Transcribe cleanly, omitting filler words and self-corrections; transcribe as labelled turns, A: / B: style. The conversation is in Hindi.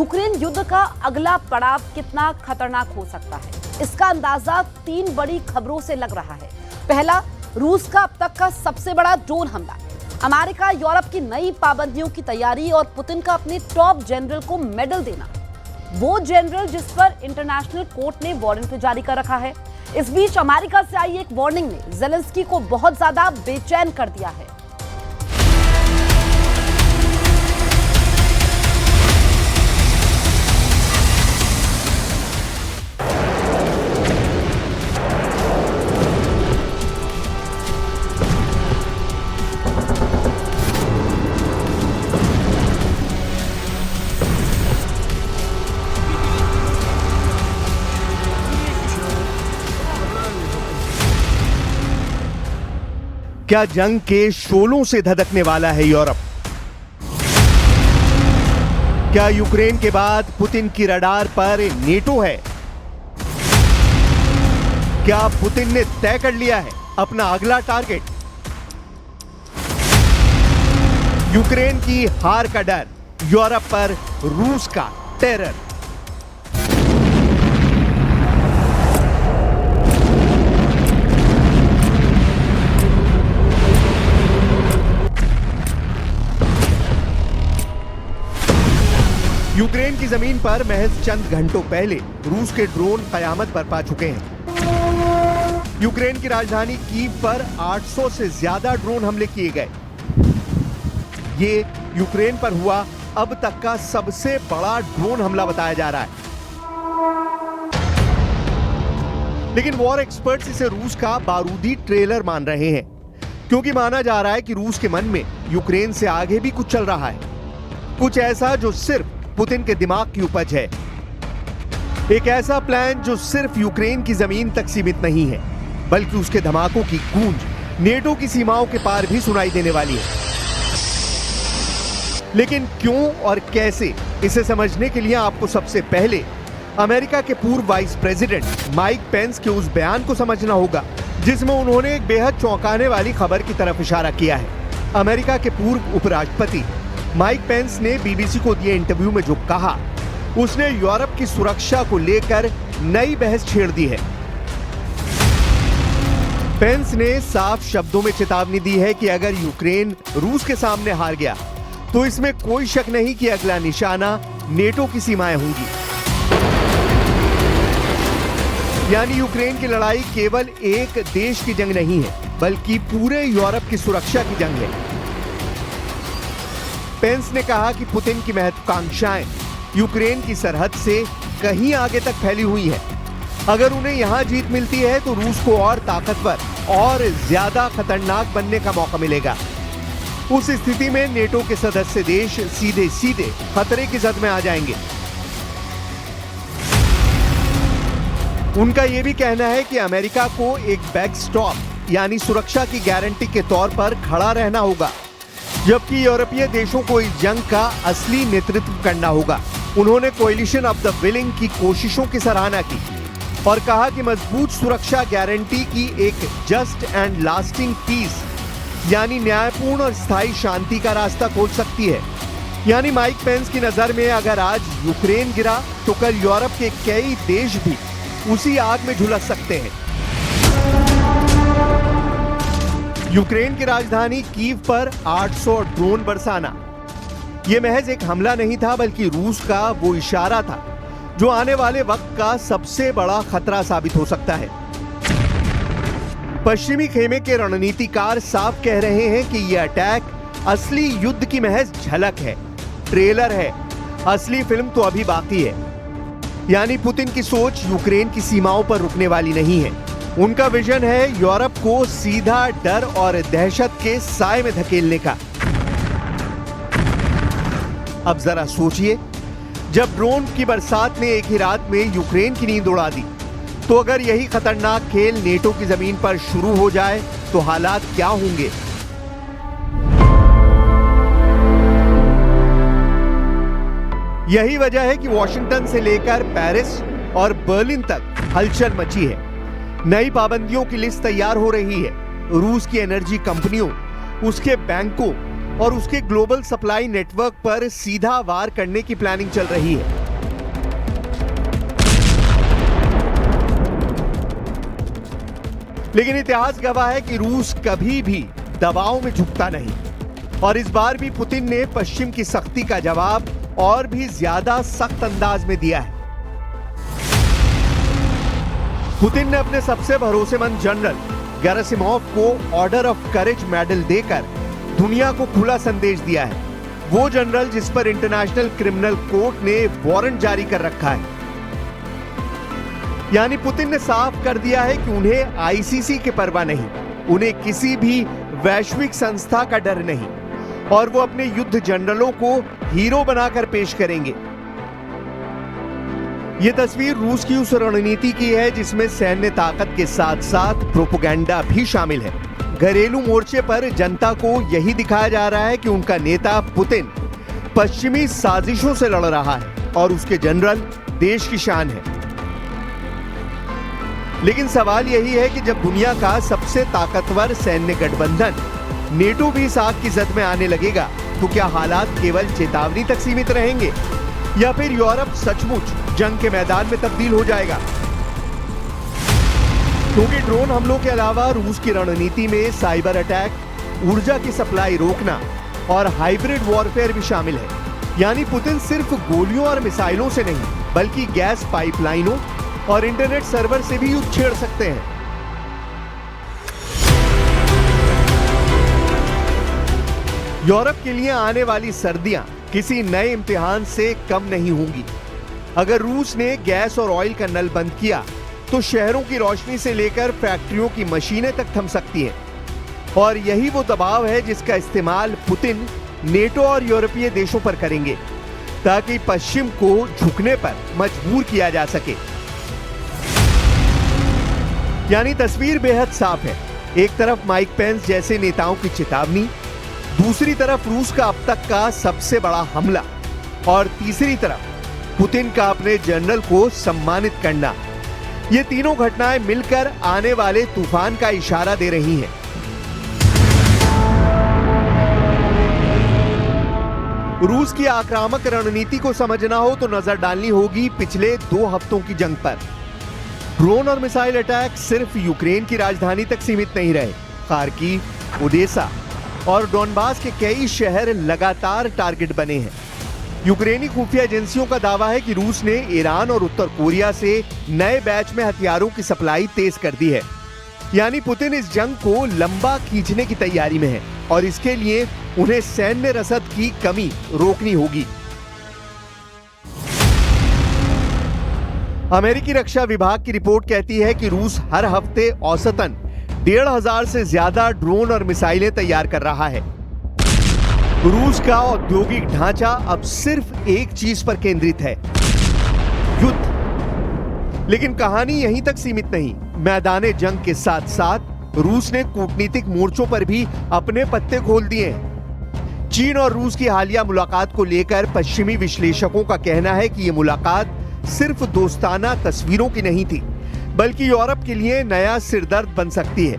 A: यूक्रेन युद्ध का अगला पड़ाव कितना खतरनाक हो सकता है, इसका अंदाजा 3 बड़ी खबरों से लग रहा है। पहला, रूस का अब तक का सबसे बड़ा ड्रोन हमला, अमेरिका यूरोप की नई पाबंदियों की तैयारी और पुतिन का अपने टॉप जनरल को मेडल देना, वो जनरल जिस पर इंटरनेशनल कोर्ट ने वारंट जारी कर रखा है। इस बीच अमेरिका से आई एक वार्निंग ने ज़ेलेंस्की को बहुत ज्यादा बेचैन कर दिया है।
B: क्या जंग के शोलों से धधकने वाला है यूरोप? क्या यूक्रेन के बाद पुतिन की रडार पर नेटो है? क्या पुतिन ने तय कर लिया है अपना अगला टारगेट? यूक्रेन की हार का डर, यूरोप पर रूस का टेरर। यूक्रेन की जमीन पर महज चंद घंटों पहले रूस के ड्रोन कयामत बरपा चुके हैं। यूक्रेन की राजधानी कीव पर 800 से ज्यादा ड्रोन हमले किए गए। ये यूक्रेन पर हुआ अब तक का सबसे बड़ा ड्रोन हमला बताया जा रहा है। लेकिन वॉर एक्सपर्ट्स इसे रूस का बारूदी ट्रेलर मान रहे हैं, क्योंकि माना जा रहा है कि रूस के मन में यूक्रेन से आगे भी कुछ चल रहा है, कुछ ऐसा जो सिर्फ पुतिन के दिमाग की उपज है। एक ऐसा प्लान जो सिर्फ यूक्रेन की जमीन तक सीमित नहीं है, बल्कि उसके धमाकों की गूंज नेटो की सीमाओं के पार भी सुनाई देने वाली है। लेकिन क्यों और कैसे, इसे समझने के लिए आपको सबसे पहले अमेरिका के पूर्व वाइस प्रेसिडेंट माइक पेंस के उस बयान को समझना होगा, जिसमें उन्होंने एक बेहद चौंकाने वाली खबर की तरफ इशारा किया है। अमेरिका के पूर्व उपराष्ट्रपति माइक पेंस ने बीबीसी को दिए इंटरव्यू में जो कहा, उसने यूरोप की सुरक्षा को लेकर नई बहस छेड़ दी है। पेंस ने साफ शब्दों में चेतावनी दी है कि अगर यूक्रेन रूस के सामने हार गया तो इसमें कोई शक नहीं कि अगला निशाना नेटो की सीमाएं होंगी। यानी यूक्रेन की लड़ाई केवल एक देश की जंग नहीं है, बल्कि पूरे यूरोप की सुरक्षा की जंग है। पेंस ने कहा कि पुतिन की महत्वाकांक्षाएं यूक्रेन की सरहद से कहीं आगे तक फैली हुई है। अगर उन्हें यहां जीत मिलती है तो रूस को और ताकतवर और ज्यादा खतरनाक बनने का मौका मिलेगा। उस स्थिति में नेटो के सदस्य देश सीधे सीधे खतरे की जद में आ जाएंगे। उनका यह भी कहना है कि अमेरिका को एक बैकस्टॉप यानी सुरक्षा की गारंटी के तौर पर खड़ा रहना होगा, जबकि यूरोपीय देशों को इस जंग का असली नेतृत्व करना होगा। उन्होंने कोएलिशन ऑफ द विलिंग की कोशिशों की सराहना की और कहा कि मजबूत सुरक्षा गारंटी की एक जस्ट एंड लास्टिंग पीस यानी न्यायपूर्ण और स्थायी शांति का रास्ता खोल सकती है। यानी माइक पेंस की नजर में अगर आज यूक्रेन गिरा तो कल यूरोप के कई देश भी उसी आग में झुलस सकते हैं। यूक्रेन की राजधानी कीव पर 800 ड्रोन बरसाना, यह महज एक हमला नहीं था, बल्कि रूस का वो इशारा था जो आने वाले वक्त का सबसे बड़ा खतरा साबित हो सकता है। पश्चिमी खेमे के रणनीतिकार साफ कह रहे हैं कि यह अटैक असली युद्ध की महज झलक है, ट्रेलर है। असली फिल्म तो अभी बाकी है। यानी पुतिन की सोच यूक्रेन की सीमाओं पर रुकने वाली नहीं है। उनका विजन है यूरोप को सीधा डर और दहशत के साए में धकेलने का। अब जरा सोचिए, जब ड्रोन की बरसात ने एक ही रात में यूक्रेन की नींद उड़ा दी, तो अगर यही खतरनाक खेल नेटो की जमीन पर शुरू हो जाए तो हालात क्या होंगे? यही वजह है कि वॉशिंगटन से लेकर पेरिस और बर्लिन तक हलचल मची है। नई पाबंदियों की लिस्ट तैयार हो रही है। रूस की एनर्जी कंपनियों, उसके बैंकों और उसके ग्लोबल सप्लाई नेटवर्क पर सीधा वार करने की प्लानिंग चल रही है। लेकिन इतिहास गवाह है कि रूस कभी भी दबाव में झुकता नहीं और इस बार भी पुतिन ने पश्चिम की सख्ती का जवाब और भी ज्यादा सख्त अंदाज में दिया है। पुतिन ने अपने सबसे भरोसेमंद जनरल गेरासिमोव को ऑर्डर ऑफ करेज मेडल देकर दुनिया को खुला संदेश दिया है। वो जनरल जिस पर इंटरनेशनल क्रिमिनल कोर्ट ने वारंट जारी कर रखा है। यानी पुतिन ने साफ कर दिया है कि उन्हें आईसीसी की परवाह नहीं, उन्हें किसी भी वैश्विक संस्था का डर नहीं और वो अपने युद्ध जनरलों को हीरो बनाकर पेश करेंगे। ये तस्वीर रूस की उस रणनीति की है जिसमें सैन्य ताकत के साथ साथ प्रोपेगेंडा भी शामिल है। घरेलू मोर्चे पर जनता को यही दिखाया जा रहा है कि उनका नेता पुतिन पश्चिमी साजिशों से लड़ रहा है और उसके जनरल देश की शान है। लेकिन सवाल यही है कि जब दुनिया का सबसे ताकतवर सैन्य गठबंधन नेटो भी इस आग की जद में आने लगेगा तो क्या हालात केवल चेतावनी तक सीमित रहेंगे या फिर यूरोप सचमुच जंग के मैदान में तब्दील हो जाएगा? क्योंकि ड्रोन हमलों के अलावा रूस की रणनीति में साइबर अटैक, ऊर्जा की सप्लाई रोकना और हाइब्रिड वॉरफेयर भी शामिल है। यानी पुतिन सिर्फ गोलियों और मिसाइलों से नहीं बल्कि गैस पाइपलाइनों और इंटरनेट सर्वर से भी युद्ध छेड़ सकते हैं। यूरोप के लिए आने वाली सर्दियां किसी नए इम्तिहान से कम नहीं होंगी। अगर रूस ने गैस और ऑयल का नल बंद किया तो शहरों की रोशनी से लेकर फैक्ट्रियों की मशीनें तक थम सकती हैं और यही वो दबाव है जिसका इस्तेमाल पुतिन नेटो और यूरोपीय देशों पर करेंगे ताकि पश्चिम को झुकने पर मजबूर किया जा सके। यानी तस्वीर बेहद साफ है। एक तरफ माइक पेंस जैसे नेताओं की चेतावनी, दूसरी तरफ रूस का अब तक का सबसे बड़ा हमला और तीसरी तरफ पुतिन का अपने जनरल को सम्मानित करना। ये तीनों घटनाएं मिलकर आने वाले तूफान का इशारा दे रही हैं। रूस की आक्रामक रणनीति को समझना हो तो नजर डालनी होगी पिछले 2 हफ्तों की जंग पर। ड्रोन और मिसाइल अटैक सिर्फ यूक्रेन की राजधानी तक सीमित नहीं रहे। खार्किव, ओडेसा और डोनबास के कई शहर लगातार टारगेट बने हैं। यूक्रेनी खुफिया एजेंसियों का दावा है कि रूस ने ईरान और उत्तर कोरिया से नए बैच में हथियारों की सप्लाई तेज कर दी है। यानी पुतिन इस जंग को लंबा खींचने की तैयारी में है और इसके लिए उन्हें सैन्य रसद की कमी रोकनी होगी। अमेरिकी रक्षा विभाग की रिपोर्ट कहती है कि रूस हर हफ्ते औसतन 1,500 से ज्यादा ड्रोन और मिसाइलें तैयार कर रहा है। रूस का औद्योगिक ढांचा अब सिर्फ एक चीज पर केंद्रित है, युद्ध। लेकिन कहानी यहीं तक सीमित नहीं। मैदाने जंग के साथ साथ रूस ने कूटनीतिक मोर्चों पर भी अपने पत्ते खोल दिए हैं। चीन और रूस की हालिया मुलाकात को लेकर पश्चिमी विश्लेषकों का कहना है कि यह मुलाकात सिर्फ दोस्ताना तस्वीरों की नहीं थी बल्कि यूरोप के लिए नया सिरदर्द बन सकती है।